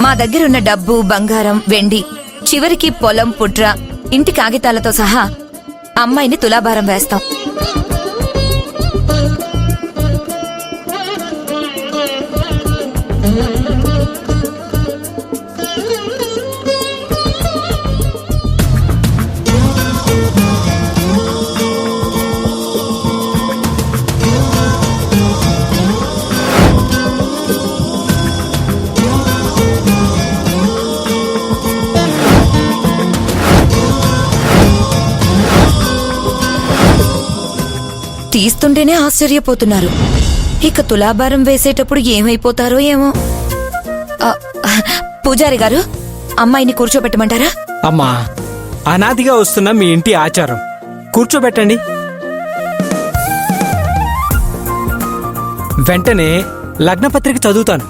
మా దగ్గరున్న డబ్బు, బంగారం, వెండి, చివరికి పొలం, పుట్ర, ఇంటి కాగితాలతో సహా అమ్మాయిని తులాభారం వేస్తాం. తీస్తుంటేనే ఆశ్చర్యపోతున్నారు. ఇక తులాభారం వేసేటప్పుడు ఏమైపోతారో ఏమో. పూజారి గారు, అమ్మాయిని కూర్చోబెట్టమంటారా? అమ్మా, అనాదిగా వస్తున్న మీ ఇంటి ఆచారం, కూర్చోబెట్టండి. వెంటనే లగ్నపత్రిక చదువుతాను.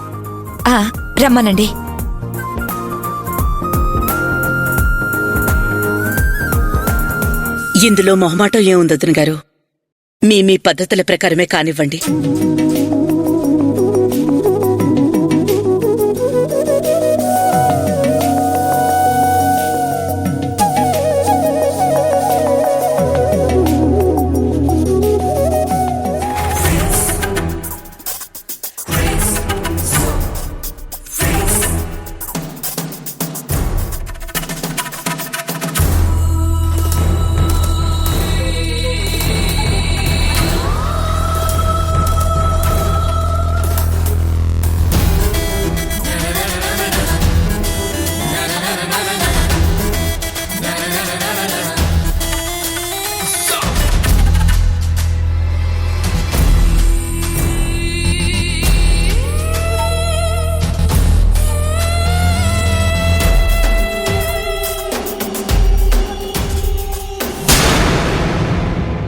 రమ్మనండి. ఇందులో మొహమాటం ఏముంది వదిన గారు? మీ పద్ధతుల ప్రకారమే కానివ్వండి.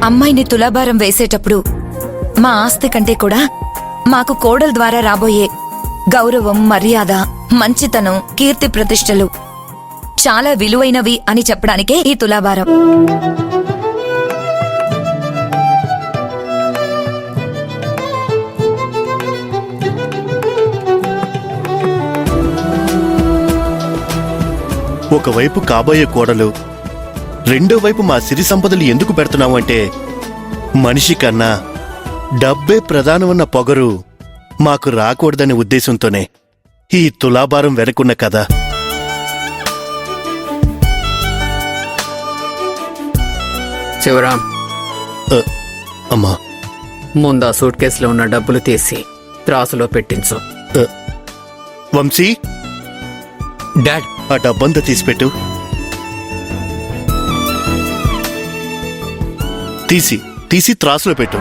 అమ్మాయిని తులాభారం వేసేటప్పుడు మా ఆస్తి కంటే కూడా మాకు కోడల ద్వారా రాబోయే గౌరవం, మర్యాద, మంచితనం, కీర్తి ప్రతిష్టలు చాలా విలువైనవి అని చెప్పడానికే ఈ తులాభారం. ఒకవైపు కాబోయే కోడలు, రెండో వైపు మా సిరి సంపదలు ఎందుకు పెడుతున్నాము అంటే, మనిషి కన్నా డబ్బే ప్రధానమన్న పొగరు మాకు రాకూడదనే ఉద్దేశంతోనే ఈ తులాభారం వెనకున్న కథ. శివరాం, అమ్మా, ముందా సూట్ కేసులో ఉన్న డబ్బులు తీసి త్రాసులో పెట్టించు. వంశీ, డాడ్, ఆ డబ్బంతా తీసిపెట్టు. తీసి త్రాసులో పెట్టు.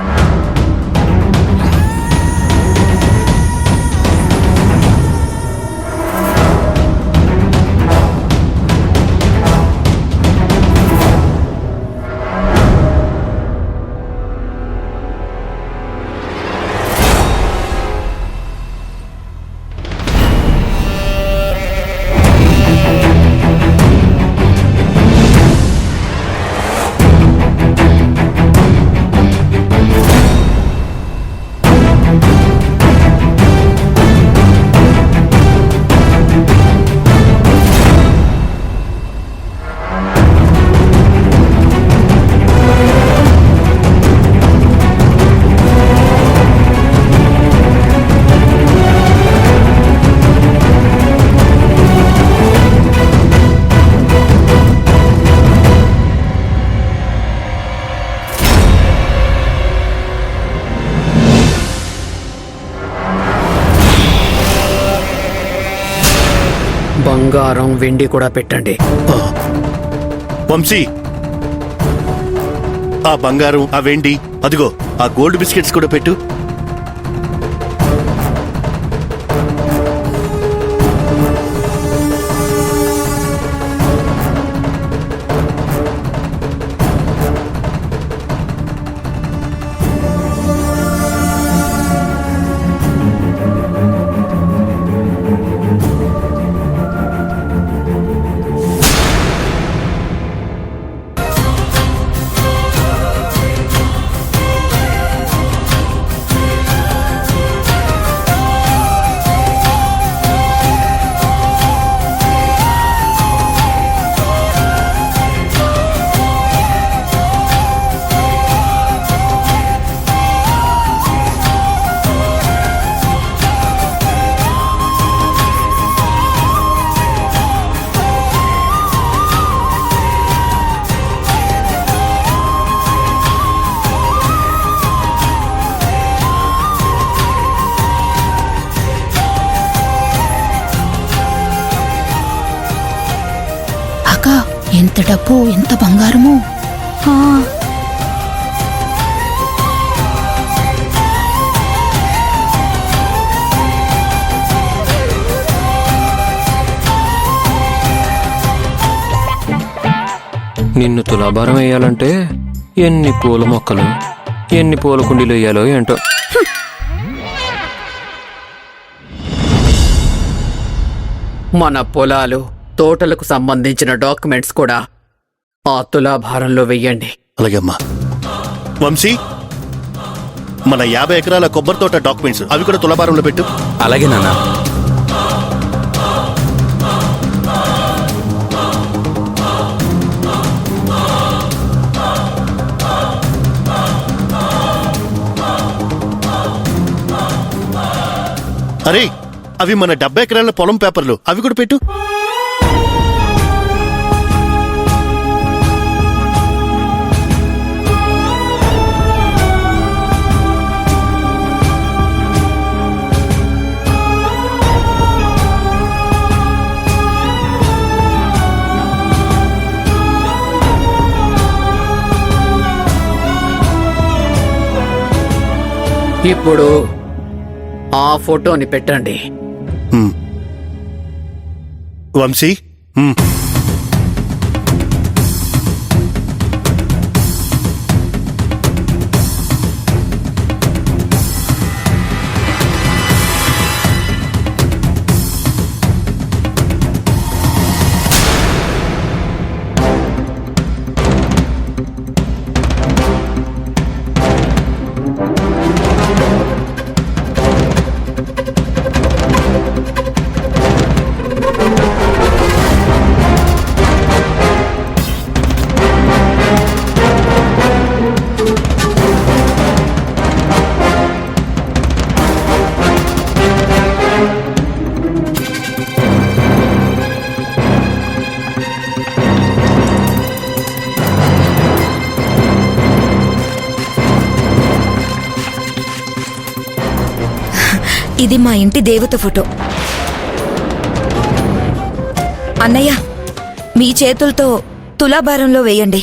బంగారం, వెండి కూడా పెట్టండి. వంశీ, ఆ బంగారం, ఆ వెండి, అదిగో ఆ గోల్డ్ బిస్కెట్స్ కూడా పెట్టు. అక్క ఎంత డబ్బు ఎంత బంగారము. ఆ, నిన్ను తులాభారం వేయాలంటే ఎన్ని పూల మొక్కలు ఎన్ని పూల కుండీలు వేయాలో ఏంటో. మన పొలాలు తోటలకు సంబంధించిన డాక్యుమెంట్స్ కూడా ఆ తులాభారంలో వెయ్యండి. అలాగే అమ్మా. వంశీ, మన 50 ఎకరాల కొబ్బరి తోట డాక్యుమెంట్స్ అవి కూడా తులాభారంలో పెట్టు. అలాగే నాన్న. అరే, అవి మన 70 ఎకరాల పొలం పేపర్లు అవి కూడా పెట్టు. ఇప్పుడు ఆ ఫోటోని పెట్టండి. వంశీ, ఇది మా ఇంటి దేవత ఫోటో. అన్నయ్య, మీ చేతులతో తులాభారంలో వేయండి.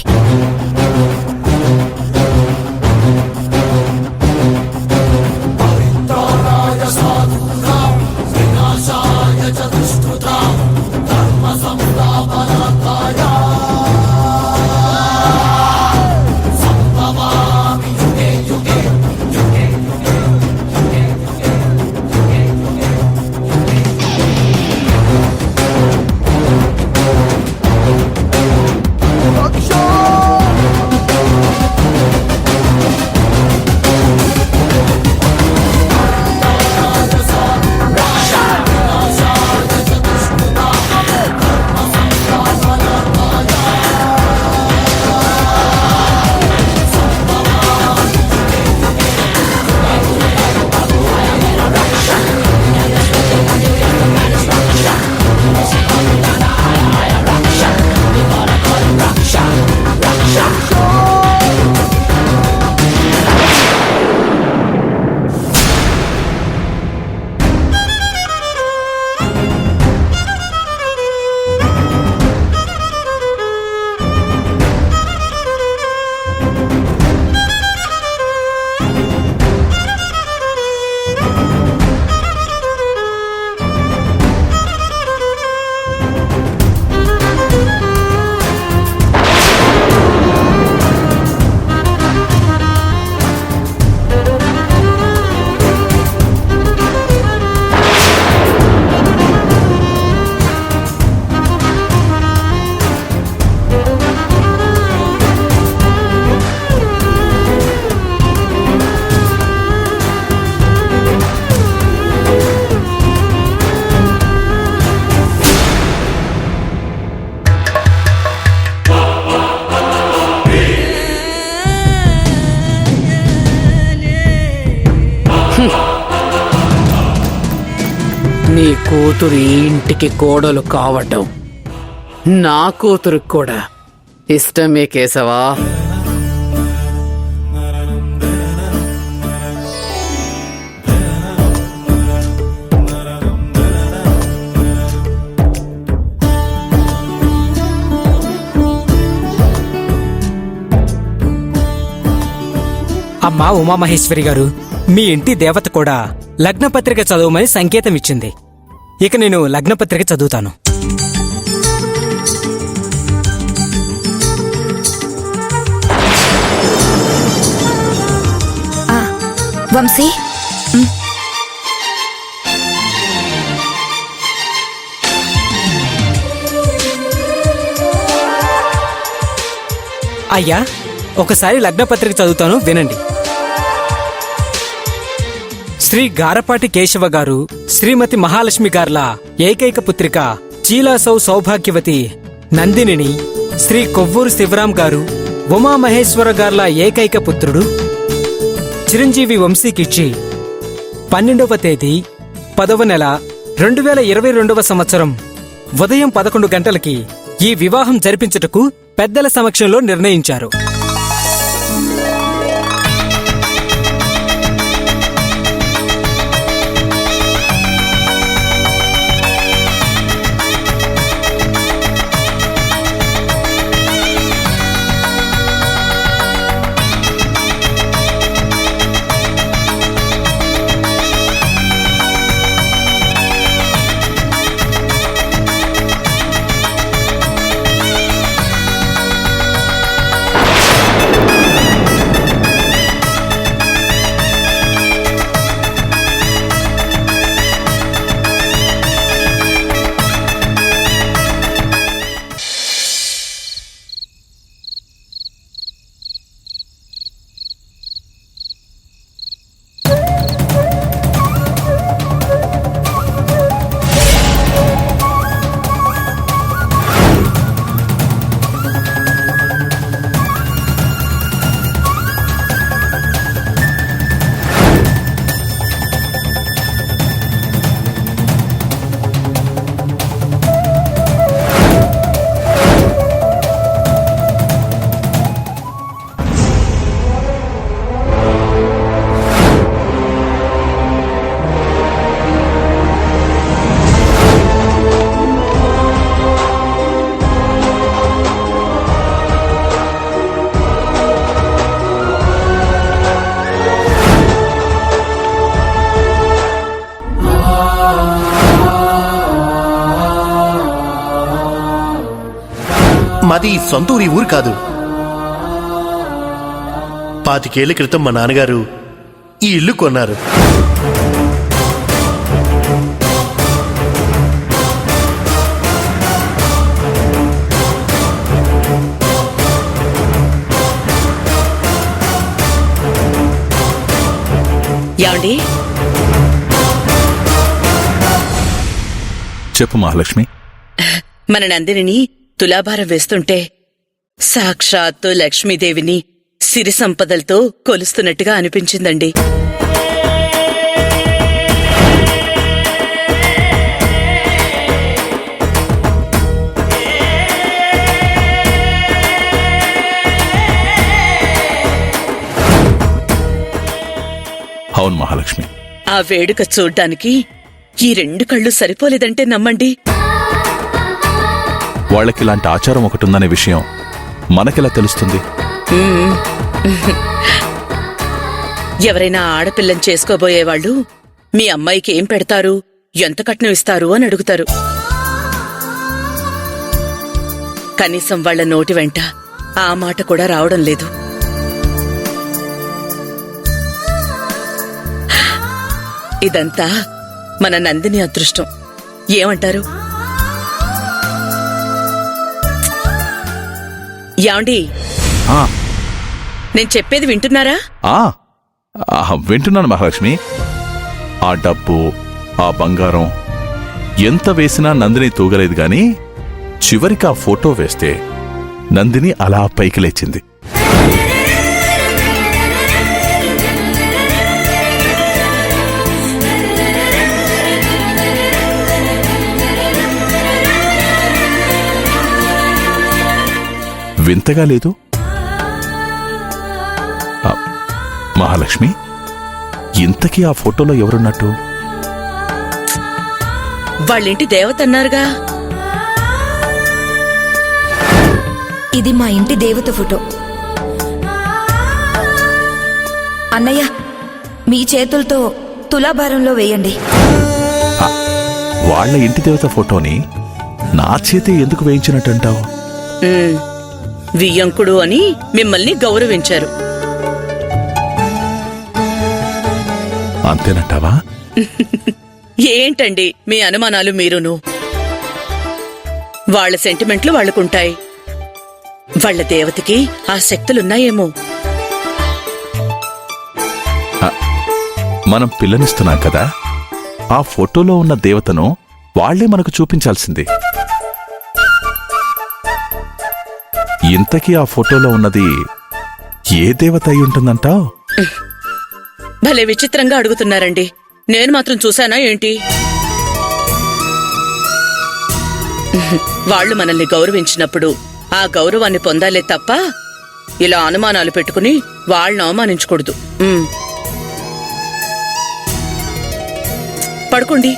నీ కూతురు ఈ ఇంటికి కోడలు కావటం నా కూతురుకు కూడా ఇష్టమే కేశవా. అమ్మా ఉమామహేశ్వరి గారు, మీ ఇంటి దేవత కూడా లగ్నపత్రిక చదవమని సంకేతం ఇచ్చింది. ఇక నేను లగ్నపత్రిక చదువుతాను. వంశీ, అయ్యా, ఒకసారి లగ్నపత్రిక చదువుతాను, వినండి. శ్రీ గారపాటి కేశవ గారు, శ్రీమతి మహాలక్ష్మి గార్ల ఏకైక పుత్రిక చీలాసౌ సౌభాగ్యవతి నందినిని శ్రీ కొవ్వూరు శివరాం గారు, ఉమామహేశ్వర గార్ల ఏకైక పుత్రుడు చిరంజీవి వంశీకిచ్చి 12వ తేదీ 10వ నెల 2022వ సంవత్సరం ఉదయం 11 గంటలకి ఈ వివాహం జరిపించుటకు పెద్దల సమక్షంలో నిర్ణయించారు. మాది సొంతూరి ఊరు కాదు. 25 ఏళ్ల క్రితం మా నాన్నగారు ఈ ఇల్లు కొన్నారు. యాండి, చెప్పు మహాలక్ష్మి. మన నందినిని తులాభారం వేస్తుంటే సాక్షాత్తు లక్ష్మీదేవిని సిరి సంపదలతో కొలుస్తున్నట్టుగా అనిపించిందండి. అవును మహాలక్ష్మి, ఆ వేడుక చూడ్డానికి ఈ 2 కళ్ళు సరిపోలేదంటే నమ్మండి. వాళ్ళకిలాంటి ఆచారం ఒకటుందనే విషయం మనకెలా తెలుస్తుంది? ఎవరైనా ఆడపిల్లని చేసుకోబోయేవాళ్లు మీ అమ్మాయికి ఏం పెడతారు, ఎంత కట్నం ఇస్తారు అని అడుగుతారు. కనీసం వాళ్ల నోటి వెంట ఆ మాట కూడా రావడం లేదు. ఇదంతా మన నందిని అదృష్టం. ఏమంటారు? యాండి, ఆ, నేను చెప్పేది వింటున్నారా? వింటున్నాను మహాలక్ష్మి. ఆ డబ్బు, ఆ బంగారం ఎంత వేసినా నందిని తూగలేదు గాని చివరికి ఆ ఫోటో వేస్తే నందిని అలా పైకి లేచింది. వింతగా లేదు? మహాలక్ష్మి, ఇంతకీ ఆ ఫోటోలో ఎవరున్నట్టు? వాళ్ళింటి దేవతన్నారుగా. ఇది మా ఇంటి దేవత ఫోటో. అన్నయ్య, మీ చేతులతో తులాభారంలో వేయండి. వాళ్ళ ఇంటి దేవత ఫోటోని నా చేతే ఎందుకు వేయించినట్టంటావు? వియ్యంకుడు అని మిమ్మల్ని గౌరవించారు. అంతేనంటావా? ఏంటండి మీ అనుమానాలు మీరును? వాళ్ళ సెంటిమెంట్లు వాళ్ళకుంటాయి. వాళ్ళ దేవతకి ఆ శక్తులున్నాయేమో. మనం పిల్లనిస్తున్నాం కదా, ఆ ఫోటోలో ఉన్న దేవతను వాళ్లే మనకు చూపించాల్సింది. ఇంతకీ ఆ ఫోటోలో ఉన్నది ఏ దేవత అయి ఉంటుందంటావ్? భలే విచిత్రంగా అడుగుతున్నారండి. నేను మాత్రం చూశానా ఏంటి? వాళ్ళు మనల్ని గౌరవించినప్పుడు ఆ గౌరవాన్ని పొందాలే తప్ప ఇలా అనుమానాలు పెట్టుకుని వాళ్ళని అవమానించకూడదు. పడుకోండి.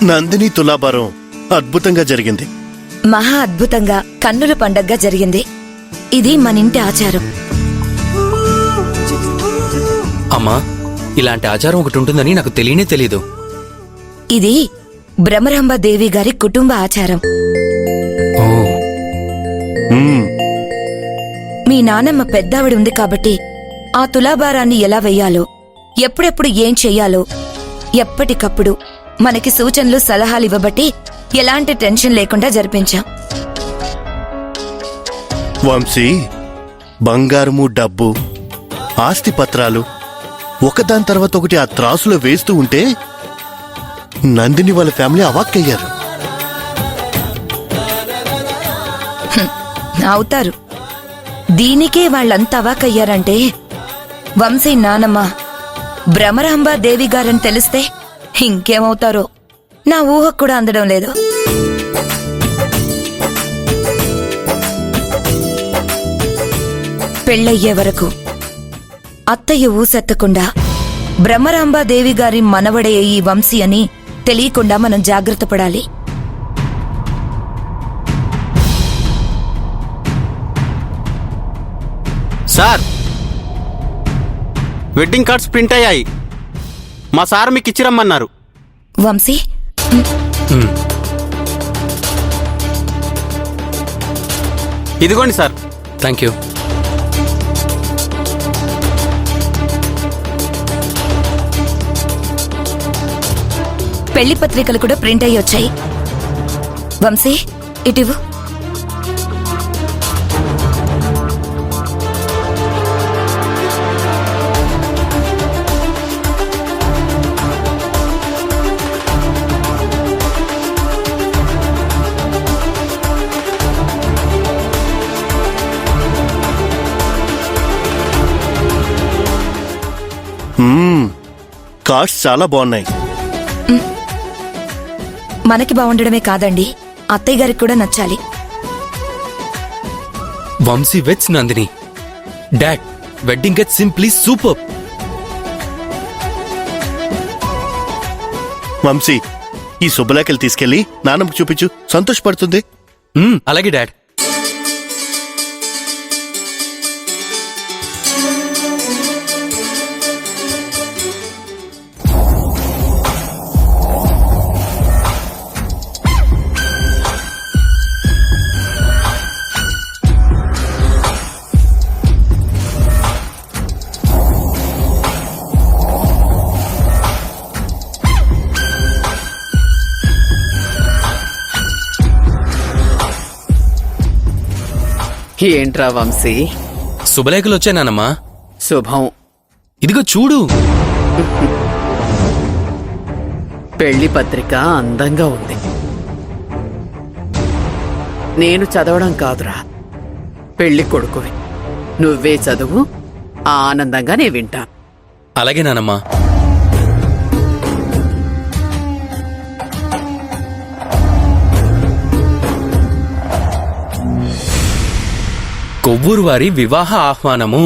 నందిని తులాభారం అద్భుతంగా జరిగింది. మహా అద్భుతంగా కన్నుల పండగగా జరిగింది. ఇది మనింటి ఆచారం. అమ్మా, ఇలాంటి ఆచారం ఒకటి ఉంటుందని నాకు తెలియనే తెలీదు. ఇది భ్రమరాంబ దేవి గారి కుటుంబ ఆచారం. ఓ, మీ నానమ్మ పెద్దావిడ ఉంది కాబట్టి ఆ తులాభారాన్ని ఎలా వెయ్యాలో, ఎప్పుడెప్పుడు ఏం చెయ్యాలో ఎప్పటికప్పుడు మనకి సూచనలు సలహాలు ఇవ్వబట్టి ఎలాంటి టెన్షన్ లేకుండా జరిపించాం. వంశీ, బంగారము, డబ్బు, ఆస్తి పత్రాలు ఒకదాని తర్వాత ఒకటి ఆ త్రాసులో వేస్తూ ఉంటే నందిని వాళ్ళ ఫ్యామిలీ అవాక్కయ్యారు. అవుతారు. దీనికే వాళ్ళంతా అవాకయ్యారంటే వంశీ నానమ్మ భ్రమరాంబ దేవి గారని తెలిస్తే ఇంకేమవుతారో నా ఊహకు కూడా అందడం లేదు. పెళ్ళయ్యే వరకు అత్తయ్య ఊసెత్తకుండా భ్రమరాంబాదేవి గారి మనవడే ఈ వంశీ అని తెలియకుండా మనం జాగ్రత్త పడాలి. సార్, వెడ్డింగ్ కార్డ్స్ ప్రింట్ అయ్యాయి. మా సార్ మీకు ఇచ్చిరమ్మన్నారు. వంశీ, ఇదిగోండి సార్. Thank you. పెళ్లి పత్రికలు కూడా ప్రింట్ అయ్యి వచ్చాయి. వంశీ, ఇటివు. కార్డ్స్ చాలా బాగున్నాయి. మనకి బాగుండడమే కాదండి, అత్తయ్య గారికి కూడా నచ్చాలి. Vamsi weds Nandini. Dad, wedding get simply super. Vamsi, ఈ శుభలేఖలు తీసుకెళ్లి నాన్నమ్మకు చూపించు, సంతోషపడుతుంది. అలాగే డాడ్. ఏంట్రా వంశీ? శుభలేఖలు వచ్చానమ్మా. శుభం. ఇదిగో చూడు. పెళ్లి పత్రిక అందంగా ఉంది. నేను చదవడం కాదురా, పెళ్లి కొడుకువి. నువ్వే చదువు, ఆనందంగా నే వింటా. అలాగే నానమ్మా. కొవ్వూరు వారి వివాహ ఆహ్వానము.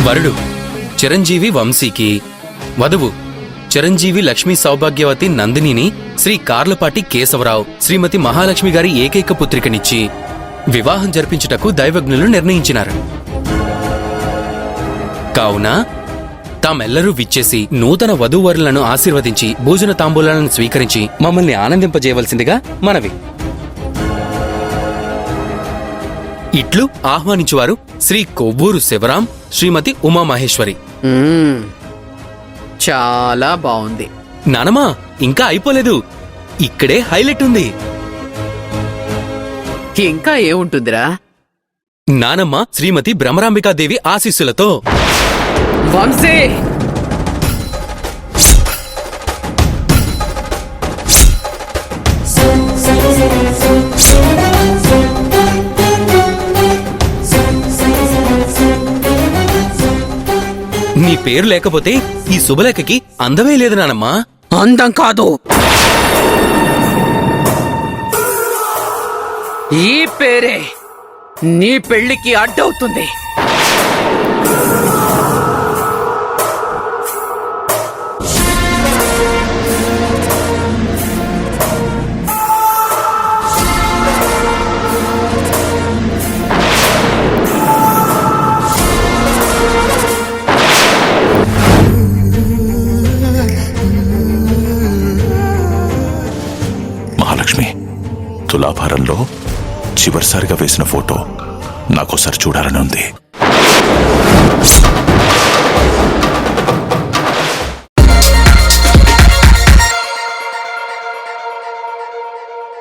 వరుడు చిరంజీవి వంశీకి, వధువు చిరంజీవి లక్ష్మీ సౌభాగ్యవతి నందినిని శ్రీ కార్లపాటి కేశవరావు శ్రీమతి మహాలక్ష్మి గారి ఏకైక పుత్రికనిచ్చి వివాహం జరిపించుటకు దైవజ్ఞులు నిర్ణయించినారు. కావున తామెల్లరూ విచ్చేసి నూతన వధూవరులను ఆశీర్వదించి భోజన తాంబూలాలను స్వీకరించి మమ్మల్ని ఆనందింపజేయవలసిందిగా మనవి. ఇట్లు ఆహ్వానించువారు శ్రీ కొవ్వూరు శివరాం, శ్రీమతి ఉమామహేశ్వరి. చాలా బాగుంది. నానమ్మా, ఇంకా అయిపోలేదు, ఇక్కడే హైలైట్ ఉంది. ఇంకా ఏముంటుందిరా? నానమ్మ శ్రీమతి భ్రమరాంబికాదేవి ఆశీస్సులతో. వంశీ, నీ పేరు లేకపోతే ఈ శుభలేఖకి అందమే లేదు నానమ్మా. అందం కాదు, ఈ పేరే నీ పెళ్లికి అడ్డవుతుంది. మహాలక్ష్మి, తులాభారంలో చివరిసారిగా వేసిన ఫోటో నాకోసారి చూడాలని ఉంది.